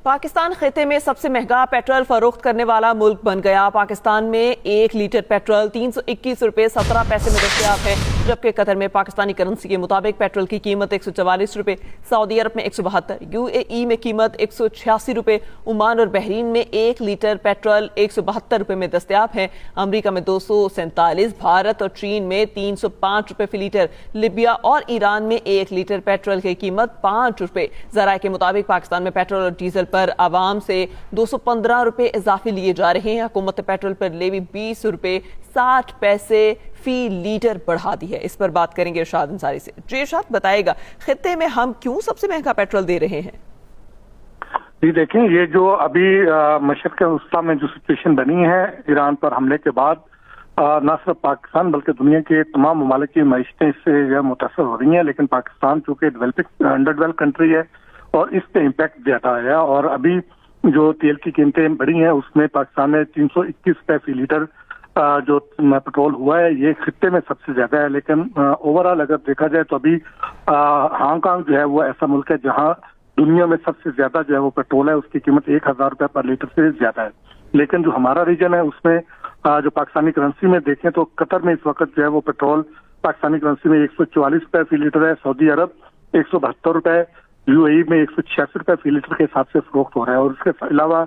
पाकिस्तान खिते में सबसे महंगा पेट्रोल फरोख्त करने वाला मुल्क बन गया। पाकिस्तान में 1 लीटर पेट्रोल 321 रुपये 17 पैसे में दस्तयाब है, जबकि कतर में पाकिस्तानी करेंसी के मुताबिक पेट्रोल की कीमत 144 रुपये, सऊदी अरब में 172, यूएई में कीमत 186 रुपये, ओमान और बहरीन में 1 लीटर पेट्रोल 172 रुपये में दस्तयाब है। अमरीका में 247, भारत और चीन में 305 रुपये फी लीटर, लिबिया और ईरान में 1 लीटर पेट्रोल की कीमत 5 रुपये। ज़राए के मुताबिक पाकिस्तान में पेट्रोल और डीजल पर आवाम से 215 रुपये इजाफे लिए जा रहे हैं। हुकूमत पेट्रोल पर लेवी 20 रुपये 60 पैसे फी लीटर बढ़ा दी है। इस पर बात करेंगे इरशाद अंसारी से। जी इरशाद, बताएगा खित्ते में हम क्यों सबसे महंगा पेट्रोल दे रहे हैं? जी देखें, ये जो अभी मशरक़ वस्ता में जो सिचुएशन बनी है ईरान पर हमले के बाद, न सिर्फ पाकिस्तान बल्कि दुनिया के तमाम ममालिक की मईशतें इससे मुतासर हो रही हैं, लेकिन पाकिस्तान चूँकि अंडर डेवलप्ड कंट्री है और इस पे इम्पैक्ट ज्यादा आया। और अभी जो तेल की कीमतें बढ़ी हैं उसमें पाकिस्तान में 321 रुपये फी लीटर जो पेट्रोल हुआ है, ये खित्ते में सबसे ज्यादा है। लेकिन ओवरऑल अगर देखा जाए तो अभी हांगकांग जो है वो ऐसा मुल्क है जहां दुनिया में सबसे ज्यादा जो है वो पेट्रोल है, उसकी कीमत 1000 रुपये पर लीटर से ज्यादा है। लेकिन जो हमारा रीजन है उसमें जो पाकिस्तानी करेंसी में देखें तो कतर में इस वक्त जो है वो पेट्रोल पाकिस्तानी करेंसी में 144 रुपये फी लीटर है, सऊदी अरब 172 रुपये, यूएई में 186 रुपये फी लीटर के हिसाब से फरोख्त हो रहा है। और इसके अलावा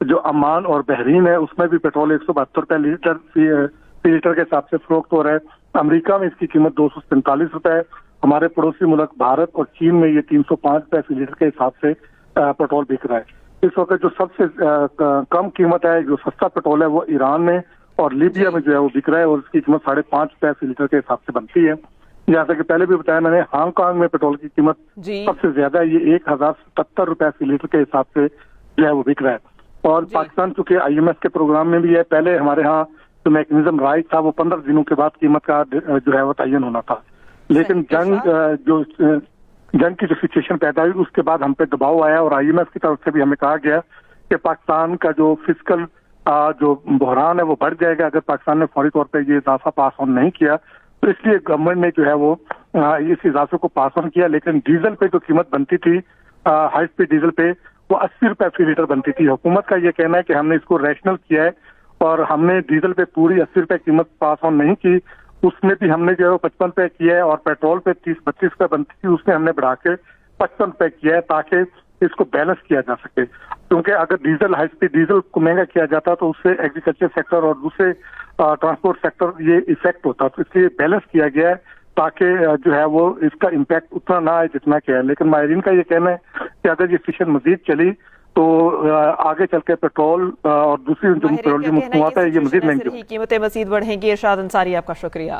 जो अमान और बहरीन है उसमें भी पेट्रोल 172 रुपये लीटर फी लीटर के हिसाब से फरोख्त हो रहा है। अमेरिका में इसकी कीमत 245 रुपये, हमारे पड़ोसी मुल्क भारत और चीन में ये 305 रुपये फी लीटर के हिसाब से पेट्रोल बिक रहा है। इस वक्त जो सबसे कम कीमत है, जो सस्ता पेट्रोल है, वो ईरान में और लीबिया में जो है वो बिक रहा है और इसकी कीमत 5.5 रुपये फी लीटर के हिसाब से बनती है। जैसा कि पहले भी बताया मैंने, हांगकांग में पेट्रोल की कीमत सबसे ज्यादा है, ये 1077 रुपये फी लीटर के हिसाब से जो है वो बिक रहा है। और पाकिस्तान चूंकि IMF के प्रोग्राम में भी है, पहले हमारे यहाँ जो मैकेनिज्म राइज था वो 15 दिनों के बाद कीमत का जो है वो तयन होना था। लेकिन जंग की जो सिचुएशन पैदा हुई उसके बाद हम पे दबाव आया और IMF की तरफ से भी हमें कहा गया कि पाकिस्तान का जो फिजिकल जो बहरान है वो बढ़ जाएगा अगर पाकिस्तान ने फौरी तौर पर ये इजाफा पास ऑन नहीं किया। तो इसलिए गवर्नमेंट ने जो है वो इस इजाफे को पास ऑन किया। लेकिन डीजल पे जो कीमत बनती थी हाई स्पीड डीजल पे, वो 80 रुपये फी लीटर बनती थी। हुकूमत का ये कहना है कि हमने इसको रैशनल किया है और हमने डीजल पे पूरी 80 रुपये कीमत पास ऑन नहीं की, उसमें भी हमने जो है वो 55 रुपये किया है। और पेट्रोल पे 30-32 रुपये बनती थी, उसमें हमने बढ़ा के 55 रुपये किया है ताकि इसको बैलेंस किया जा सके। क्योंकि अगर डीजल हाई स्पीड डीजल को महंगा किया जाता तो उससे एग्रीकल्चर सेक्टर और दूसरे ट्रांसपोर्ट सेक्टर ये इफेक्ट होता, तो इसलिए बैलेंस किया गया है ताकि जो है वो इसका इम्पैक्ट उतना ना आए जितना क्या है। लेकिन माहिरीन का ये कहना है कि अगर ये सिचुएशन मजीद चली तो आगे चल के पेट्रोल और दूसरी जो पेट्रोलियम मसनूआत है ये मजीद महंगी, कीमतें मजीद बढ़ेंगी। इरशाद अंसारी, आपका शुक्रिया।